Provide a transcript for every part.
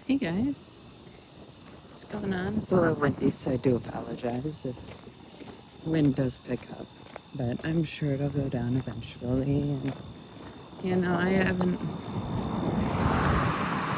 Hey guys, what's going on? It's a little windy, so I do apologize if wind does pick up, but I'm sure it'll go down eventually. And I haven't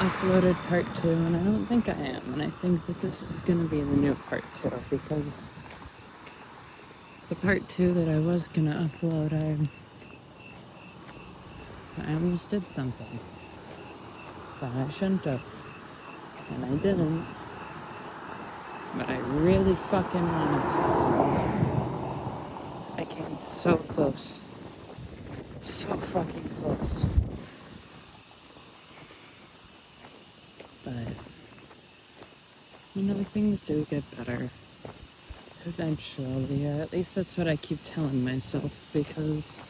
uploaded part 2, and I don't think I am, and I think that this is going to be the new part 2, because the part 2 that I was going to upload, I almost did something that I shouldn't have, and I didn't. But I really fucking wanted to. I came so close. So fucking close. But, things do get better. Eventually, or at least that's what I keep telling myself, because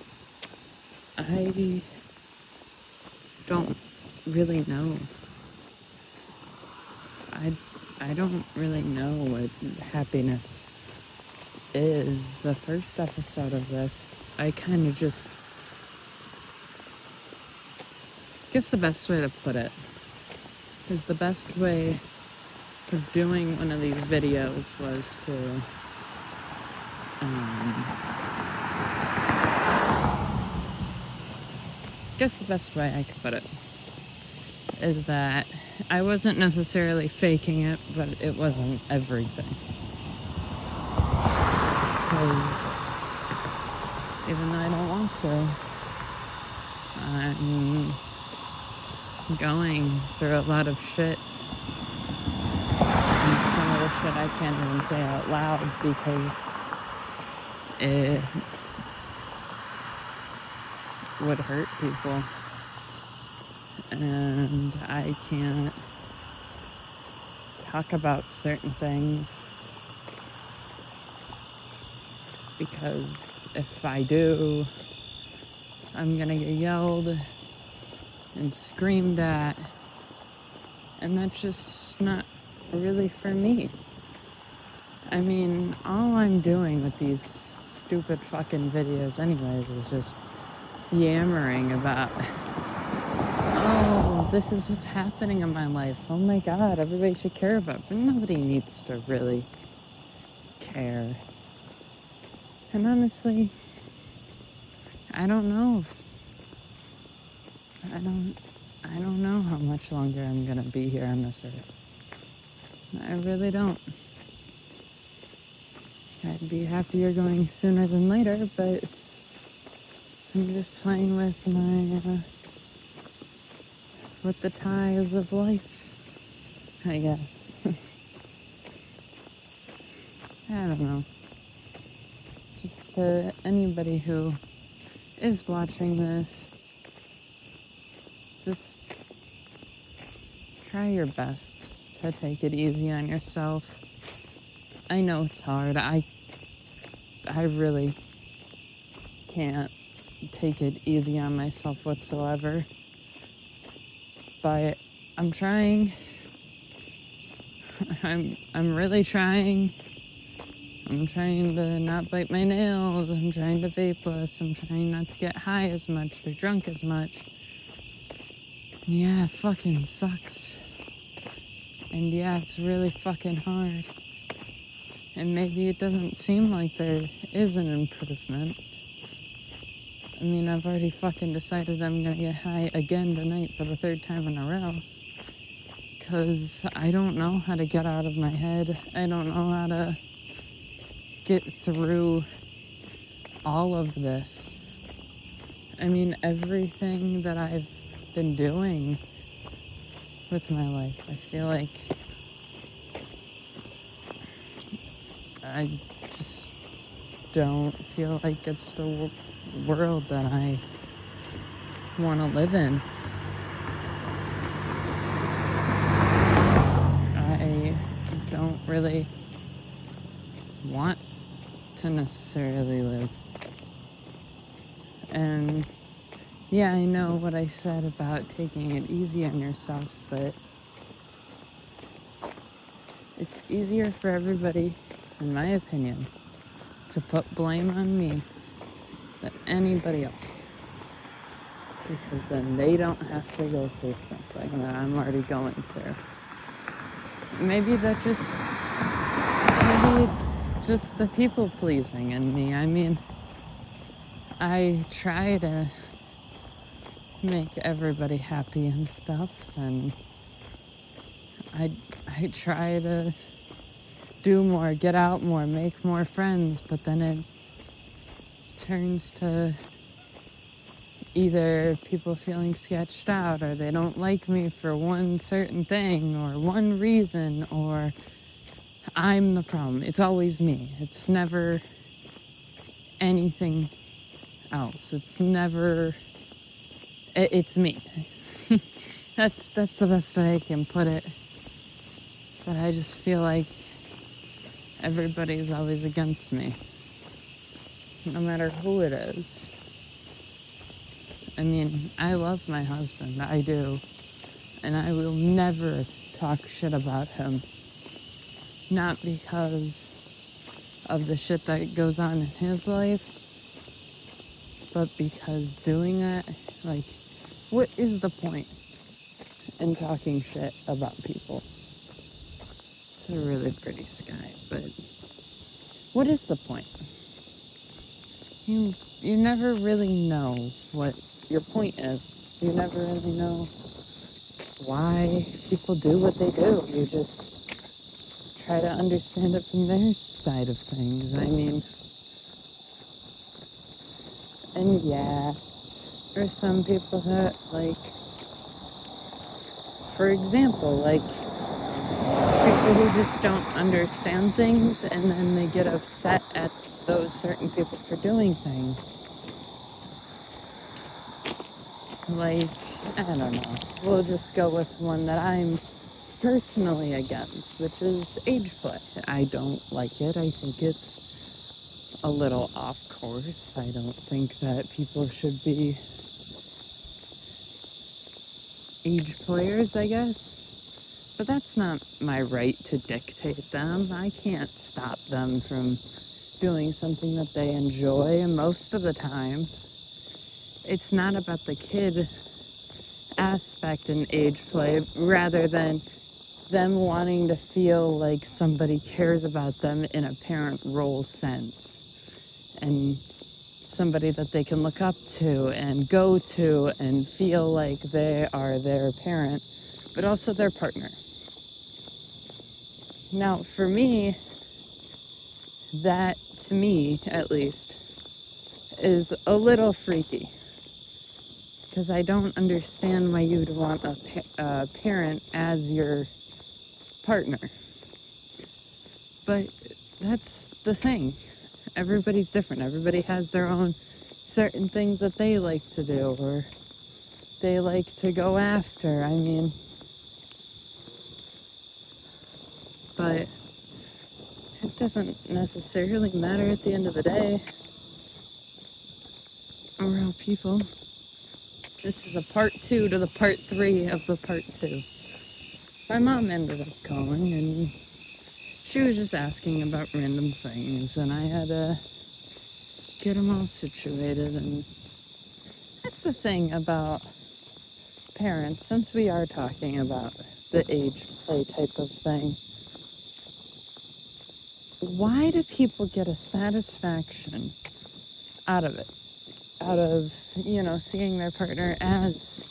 I don't really know. I don't really know what happiness is. The first episode of this, I kind of just... I guess the best way to put it is the best way of doing one of these videos was to... I guess the best way I could put it is that I wasn't necessarily faking it, but it wasn't everything. Because even though I don't want to, I'm going through a lot of shit. And some of the shit I can't even say out loud because it would hurt people. And I can't talk about certain things because if I do, I'm gonna get yelled and screamed at, and that's just not really for me. I mean, all I'm doing with these stupid fucking videos anyways is just yammering about, oh, this is what's happening in my life. Oh my god, everybody should care about it. But nobody needs to really care. And honestly, I don't know. I don't know how much longer I'm gonna be here on this earth. I really don't. I'd be happier going sooner than later, but I'm just playing with my, with the ties of life, I guess. I don't know. Just anybody who is watching this, just try your best to take it easy on yourself. I know it's hard. I really can't take it easy on myself whatsoever. But I'm trying. I'm really trying. I'm trying to not bite my nails. I'm trying to vape less. I'm trying not to get high as much or drunk as much. Yeah, it fucking sucks. And yeah, it's really fucking hard. And maybe it doesn't seem like there is an improvement. I mean, I've already fucking decided I'm gonna get high again tonight for the 3rd time in a row. Because I don't know how to get out of my head. I don't know how to get through all of this. I mean, everything that I've been doing with my life, I feel like I just don't feel like it's the world that I want to live in. I don't really want to necessarily live. And yeah, I know what I said about taking it easy on yourself, but it's easier for everybody, in my opinion, to put blame on me than anybody else. Because then they don't have to go through something that I'm already going through. maybe maybe it's just the people pleasing in me. I mean, I try to make everybody happy and stuff, and I try to do more, get out more, make more friends, but then it turns to either people feeling sketched out, or they don't like me for one certain thing or one reason, or I'm the problem. It's always me. It's never anything else. It's never, it's me. That's the best way I can put it. It's that I just feel like everybody's always against me, no matter who it is. I mean, I love my husband, I do, and I will never talk shit about him. Not because of the shit that goes on in his life, but because doing that, like, what is the point in talking shit about people? It's a really pretty sky, but what is the point? You never really know what your point is. You never really know why people do what they do. You just try to understand it from their side of things. I mean, and yeah, there's some people that, like, for example, like, people who just don't understand things and then they get upset at those certain people for doing things. Like, I don't know. We'll just go with one that I'm personally against, which is age play. I don't like it. I think it's a little off course. I don't think that people should be age players, I guess. But that's not my right to dictate them. I can't stop them from doing something that they enjoy, and most of the time, it's not about the kid aspect in age play, rather than them wanting to feel like somebody cares about them in a parent role sense, and somebody that they can look up to and go to and feel like they are their parent, but also their partner. Now, for me, that, to me at least, is a little freaky. Because I don't understand why you would want a parent as your partner. But that's the thing. Everybody's different. Everybody has their own certain things that they like to do, or they like to go after. I mean, but it doesn't necessarily matter at the end of the day. We're all people. This is a part 2 to the part 3 of the part 2. My mom ended up calling, and she was just asking about random things, and I had to get them all situated. And that's the thing about parents, since we are talking about the age play type of thing. Why do people get a satisfaction out of it? Out of, seeing their partner as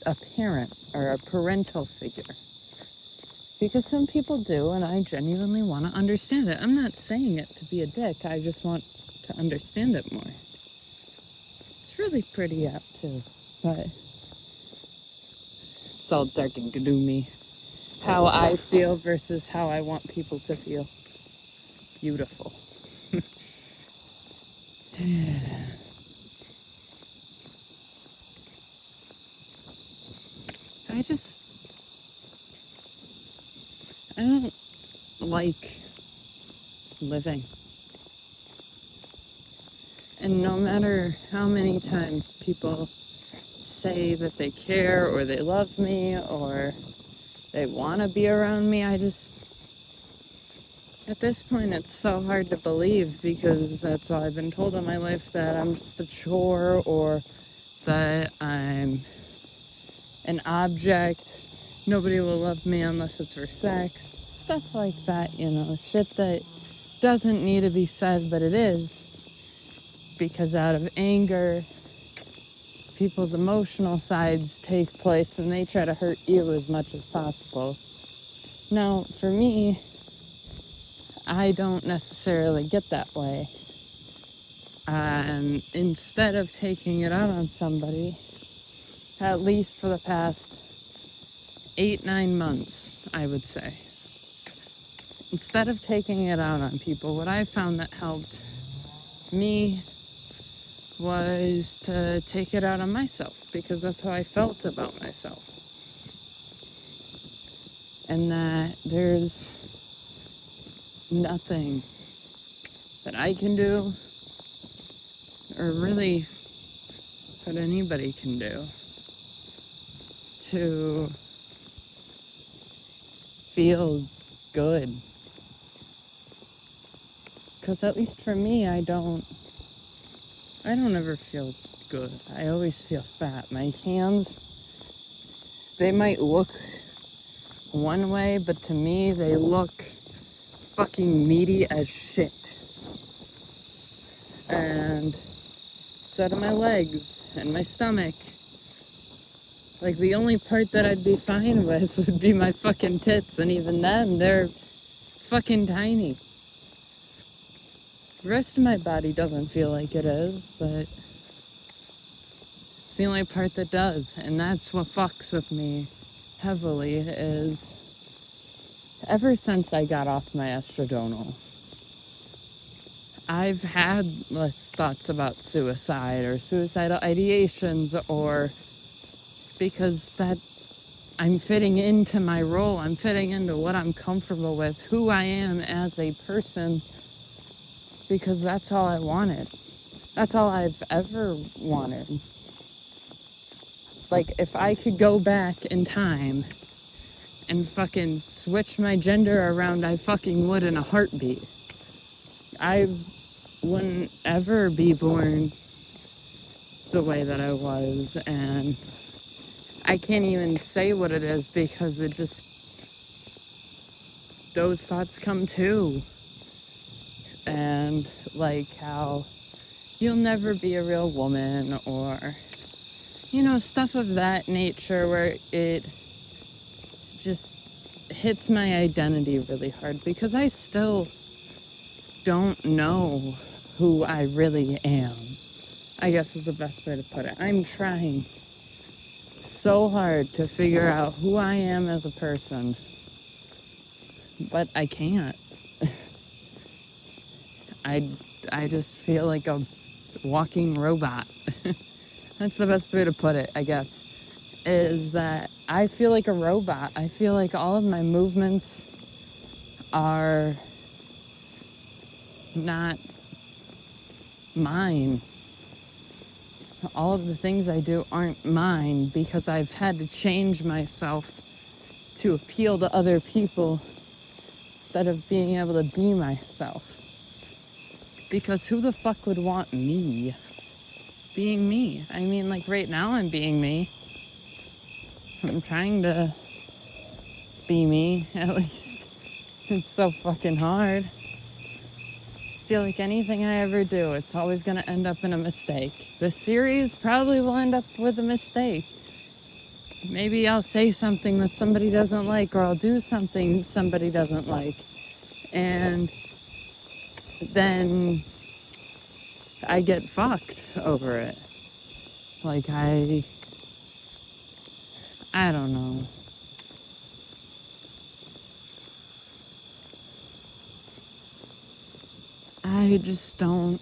a parent or a parental figure. Because some people do, and I genuinely want to understand it. I'm not saying it to be a dick, I just want to understand it more. It's really pretty out too, but it's all dark and gloomy. How I feel versus how I want people to feel. Beautiful. I don't like living. And no matter how many times people say that they care or they love me or they want to be around me, at this point, it's so hard to believe, because that's all I've been told in my life, that I'm just a chore or that I'm an object nobody will love me unless it's for sex. Stuff like that, you know, shit that doesn't need to be said, but it is. Because out of anger, people's emotional sides take place and they try to hurt you as much as possible. Now, for me, I don't necessarily get that way. And instead of taking it out on somebody, at least for the past 8-9 months, I would say, instead of taking it out on people, what I found that helped me was to take it out on myself, because that's how I felt about myself. And that there's nothing that I can do, or really what anybody can do, to feel good. Because at least for me, I don't ever feel good. I always feel fat. My hands, they might look one way, but to me, they look fucking meaty as shit. And so do my legs and my stomach. Like, the only part that I'd be fine with would be my fucking tits, and even then, they're fucking tiny. The rest of my body doesn't feel like it is, but it's the only part that does, and that's what fucks with me heavily. Is ever since I got off my estradiol, I've had less thoughts about suicide or suicidal ideations, or because that I'm fitting into my role, I'm fitting into what I'm comfortable with, who I am as a person, because that's all I wanted. That's all I've ever wanted. Like, if I could go back in time and fucking switch my gender around, I fucking would in a heartbeat. I wouldn't ever be born the way that I was, and I can't even say what it is, because it just, those thoughts come too. And like how you'll never be a real woman, or, you know, stuff of that nature, where it just hits my identity really hard, because I still don't know who I really am, I guess is the best way to put it. I'm trying so hard to figure out who I am as a person, but I can't. I just feel like a walking robot. That's the best way to put it, I guess, is that I feel like a robot. I feel like all of my movements are not mine. All of the things I do aren't mine, because I've had to change myself to appeal to other people instead of being able to be myself. Because who the fuck would want me being me? I mean, like, right now I'm being me. I'm trying to be me, at least. It's so fucking hard. I feel like anything I ever do, it's always gonna end up in a mistake. This series probably will end up with a mistake. Maybe I'll say something that somebody doesn't like, or I'll do something somebody doesn't like. And then I get fucked over it. Like, I don't know. I just don't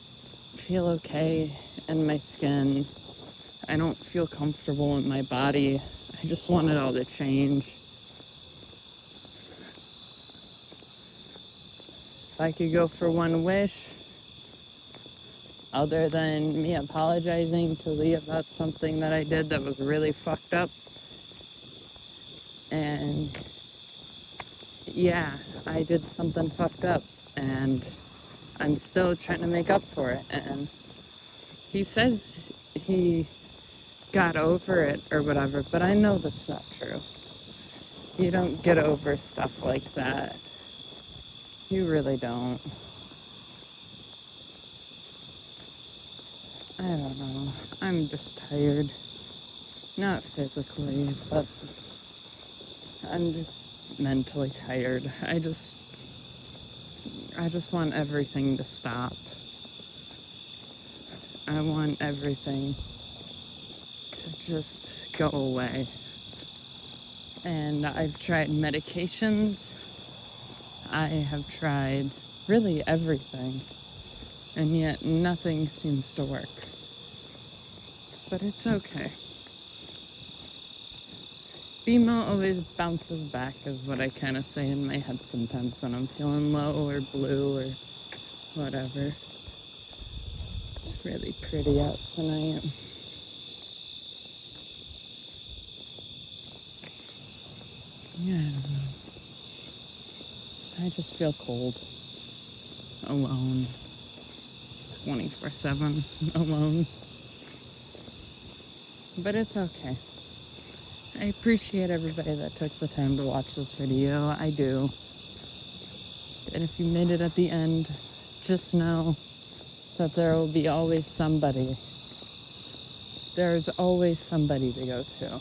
feel okay in my skin. I don't feel comfortable in my body. I just want it all to change. If I could go for one wish, other than me apologizing to Lee about something that I did that was really fucked up. And yeah, I did something fucked up, and I'm still trying to make up for it. And he says he got over it or whatever, but I know that's not true. You don't get over stuff like that. You really don't. I don't know. I'm just tired. Not physically, but I'm just mentally tired. I just want everything to stop. I want everything to just go away. And I've tried medications. I have tried really everything. And yet nothing seems to work. But it's okay. BMO always bounces back is what I kind of say in my head sometimes when I'm feeling low or blue or whatever. It's really pretty out tonight. Yeah, I don't know. I just feel cold. Alone. 24/7 alone. But it's okay. I appreciate everybody that took the time to watch this video. I do. And if you made it at the end, just know that there will be always somebody. There's always somebody to go to.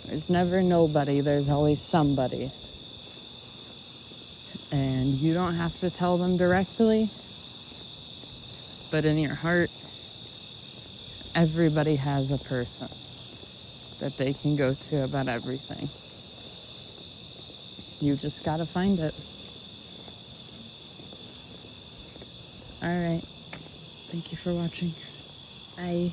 There's never nobody, there's always somebody. And you don't have to tell them directly, but in your heart, everybody has a person that they can go to about everything. You just gotta find it. All right. Thank you for watching. Bye.